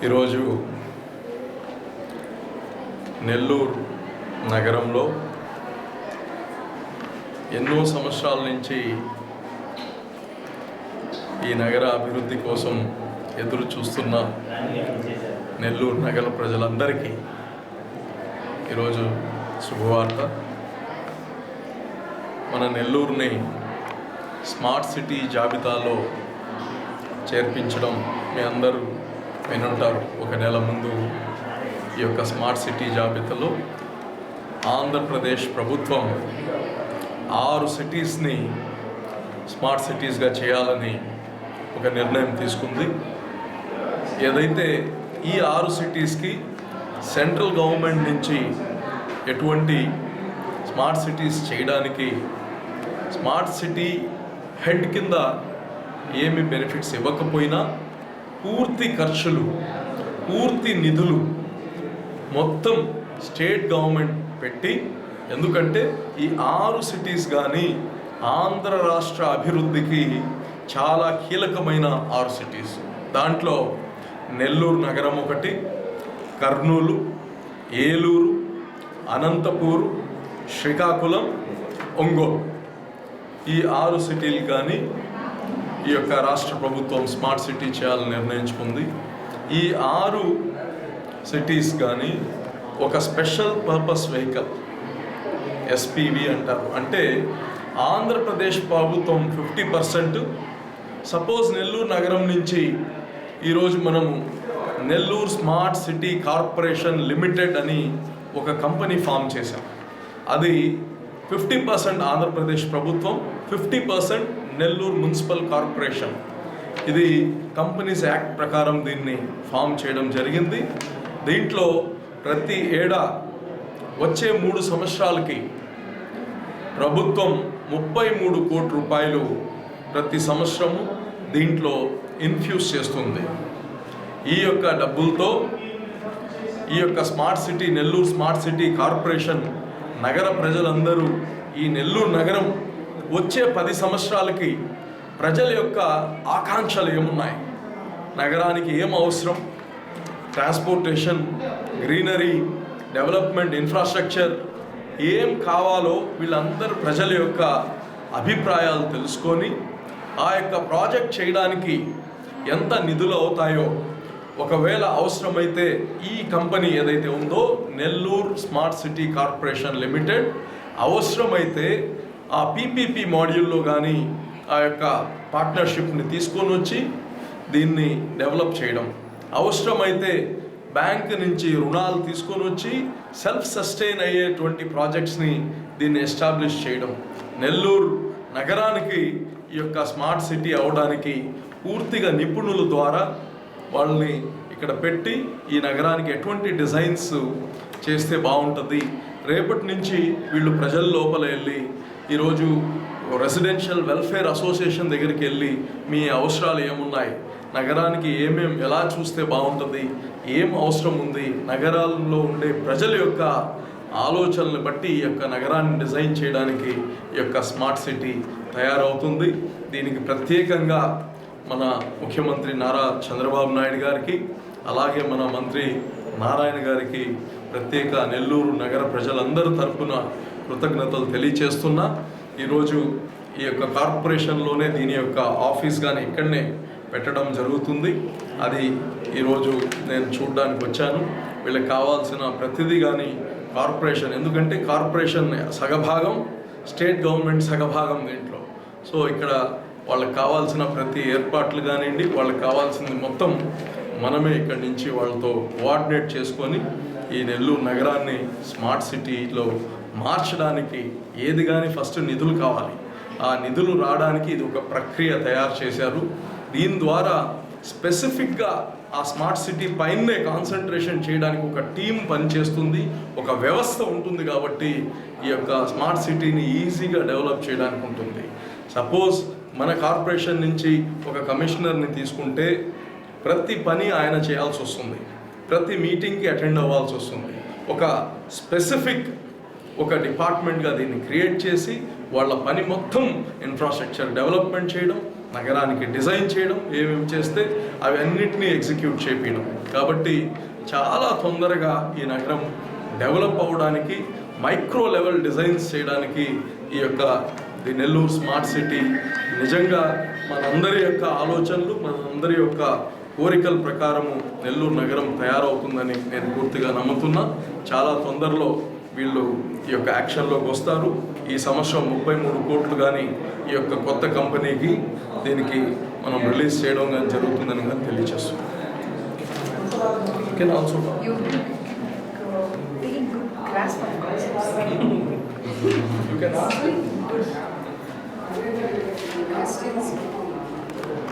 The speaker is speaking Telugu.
ఈరోజు నెల్లూరు నగరంలో ఎన్నో సంవత్సరాల నుంచి ఈ నగర అభివృద్ధి కోసం ఎదురు చూస్తున్న నెల్లూరు నగర ప్రజలందరికీ ఈరోజు శుభవార్త. మన నెల్లూరుని స్మార్ట్ సిటీ జాబితాలో చేర్పించడం మీ అందరూ వినుంటారు. ఒక నెల ముందు ఈ యొక్క స్మార్ట్ సిటీ జాబితాలో ఆంధ్రప్రదేశ్ ప్రభుత్వం 6 సిటీస్ని స్మార్ట్ సిటీస్గా చేయాలని ఒక నిర్ణయం తీసుకుంది. ఏదైతే ఈ 6 సిటీస్కి సెంట్రల్ గవర్నమెంట్ నుంచి ఎటువంటి స్మార్ట్ సిటీస్ చేయడానికి స్మార్ట్ సిటీ హెడ్ కింద ఏమి బెనిఫిట్స్ ఇవ్వకపోయినా పూర్తి ఖర్చులు, పూర్తి నిధులు మొత్తం స్టేట్ గవర్నమెంట్ పెట్టి, ఎందుకంటే ఈ 6 సిటీస్ కానీ ఆంధ్ర రాష్ట్ర అభివృద్ధికి చాలా కీలకమైన 6 సిటీస్. దాంట్లో నెల్లూరు నగరం ఒకటి, కర్నూలు, ఏలూరు, అనంతపూరు, శ్రీకాకుళం, ఒంగోలు. ఈ 6 సిటీలు కానీ ఈ యొక్క రాష్ట్ర ప్రభుత్వం స్మార్ట్ సిటీ చేయాలని నిర్ణయించుకుంది. ఈ 6 సిటీస్ కానీ ఒక స్పెషల్ పర్పస్ వెహికల్, ఎస్పీవి అంటారు. అంటే ఆంధ్రప్రదేశ్ ప్రభుత్వం 50%, సపోజ్ నెల్లూరు నగరం నుంచి ఈరోజు మనము Nellore smart city corporation limited అని ఒక కంపెనీ ఫామ్ చేశాం. అది 50% ఆంధ్రప్రదేశ్ ప్రభుత్వం, 50% నెల్లూరు మున్సిపల్ కార్పొరేషన్. ఇది కంపెనీస్ యాక్ట్ ప్రకారం దీన్ని ఫామ్ చేయడం జరిగింది. దీంట్లో ప్రతి ఏడా వచ్చే 3 సంవత్సరాలకి ప్రభుత్వం 33 కోట్ల రూపాయలు ప్రతి సంవత్సరము దీంట్లో ఇన్ఫ్యూజ్ చేస్తుంది. ఈ యొక్క డబ్బులతో ఈ యొక్క smart city, Nellore smart city corporation నగర ప్రజలందరూ ఈ నెల్లూరు నగరం వచ్చే 10 సంవత్సరాలకి ప్రజల యొక్క ఆకాంక్షలు ఏమున్నాయి, నగరానికి ఏం అవసరం, ట్రాన్స్పోర్టేషన్, గ్రీనరీ, డెవలప్మెంట్, ఇన్ఫ్రాస్ట్రక్చర్ ఏం కావాలో వీళ్ళందరూ ప్రజల యొక్క అభిప్రాయాలు తెలుసుకొని ఆ యొక్క ప్రాజెక్ట్ చేయడానికి ఎంత నిధులు అవుతాయో, ఒకవేళ అవసరమైతే ఈ కంపెనీ ఏదైతే ఉందో Nellore smart city corporation limited అవసరమైతే ఆ పీపీపీ మాడ్యూల్లో కానీ ఆ యొక్క పార్ట్నర్షిప్ని తీసుకొని వచ్చి దీన్ని డెవలప్ చేయడం, అవసరమైతే బ్యాంక్ నుంచి రుణాలు తీసుకొని వచ్చి సెల్ఫ్ సస్టైన్ అయ్యేటువంటి ప్రాజెక్ట్స్ని దీన్ని ఎస్టాబ్లిష్ చేయడం. నెల్లూరు నగరానికి ఈ యొక్క స్మార్ట్ సిటీ అవడానికి పూర్తిగా నిపుణుల ద్వారా వాళ్ళని ఇక్కడ పెట్టి ఈ నగరానికి ఎటువంటి డిజైన్స్ చేస్తే బాగుంటుంది, రేపటి నుంచి వీళ్ళు ప్రజల లోపల వెళ్ళి ఈరోజు రెసిడెన్షియల్ వెల్ఫేర్ అసోసియేషన్ దగ్గరికి వెళ్ళి మీ అవసరాలు ఏమున్నాయి, నగరానికి ఎలా చూస్తే బాగుంటుంది, ఏం అవసరం ఉంది, నగరాల్లో ఉండే ప్రజల యొక్క ఆలోచనలు బట్టి ఈ యొక్క నగరాన్ని డిజైన్ చేయడానికి ఈ యొక్క స్మార్ట్ సిటీ తయారవుతుంది. దీనికి ప్రత్యేకంగా మన ముఖ్యమంత్రి నారా చంద్రబాబు నాయుడు గారికి, అలాగే మన మంత్రి నారాయణ గారికి ప్రత్యేక నెల్లూరు నగర ప్రజలందరి తరఫున కృతజ్ఞతలు తెలియచేస్తున్నా. ఈరోజు ఈ యొక్క కార్పొరేషన్లోనే దీని యొక్క ఆఫీస్ కానీ ఇక్కడనే పెట్టడం జరుగుతుంది. అది ఈరోజు నేను చూడడానికి వచ్చాను. వీళ్ళకి కావాల్సిన ప్రతిదీ కానీ కార్పొరేషన్, ఎందుకంటే కార్పొరేషన్ సగభాగం, స్టేట్ గవర్నమెంట్ సగభాగం దీంట్లో. సో ఇక్కడ వాళ్ళకి కావాల్సిన ప్రతి ఏర్పాట్లు కానివ్వండి, వాళ్ళకి కావాల్సింది మొత్తం మనమే ఇక్కడి నుంచి వాళ్ళతో కోఆర్డినేట్ చేసుకొని ఈ నెల్లూరు నగరాన్ని స్మార్ట్ సిటీలో మార్చడానికి ఏది కానీ ఫస్ట్ నిధులు కావాలి. ఆ నిధులు రావడానికి ఇది ఒక ప్రక్రియ తయారు చేశారు. దీని ద్వారా స్పెసిఫిక్గా ఆ స్మార్ట్ సిటీ పైనే కాన్సన్ట్రేషన్ చేయడానికి ఒక టీం పనిచేస్తుంది, ఒక వ్యవస్థ ఉంటుంది. కాబట్టి ఈ యొక్క స్మార్ట్ సిటీని ఈజీగా డెవలప్ చేయడానికి ఉంటుంది. సపోజ్ మన కార్పొరేషన్ నుంచి ఒక కమిషనర్ని తీసుకుంటే ప్రతి పని ఆయన చేయాల్సి వస్తుంది, ప్రతి మీటింగ్కి అటెండ్ అవ్వాల్సి వస్తుంది. ఒక స్పెసిఫిక్ ఒక డిపార్ట్మెంట్గా దీన్ని క్రియేట్ చేసి వాళ్ళ పని మొత్తం ఇన్ఫ్రాస్ట్రక్చర్ డెవలప్మెంట్ చేయడం, నగరానికి డిజైన్ చేయడం, ఏమేమి చేస్తే అవి అన్నిటినీ ఎగ్జిక్యూట్ చేపించడం. కాబట్టి చాలా తొందరగా ఈ నగరం డెవలప్ అవ్వడానికి, మైక్రో లెవెల్ డిజైన్స్ చేయడానికి ఈ యొక్క ది నెల్లూరు స్మార్ట్ సిటీ నిజంగా మనందరి యొక్క ఆలోచనలు, మనందరి యొక్క కోరికల ప్రకారము నెల్లూరు నగరం తయారవుతుందని నేను పూర్తిగా నమ్ముతున్నా. చాలా తొందరలో వీళ్ళు ఈ యొక్క యాక్షన్లోకి వస్తారు. ఈ సంవత్సరం 33 కోట్లు కానీ ఈ యొక్క కొత్త కంపెనీకి దీనికి మనం రిలీజ్ చేయడం కానీ జరుగుతుందని కానీ తెలియజేస్తున్నాం. Can also questions.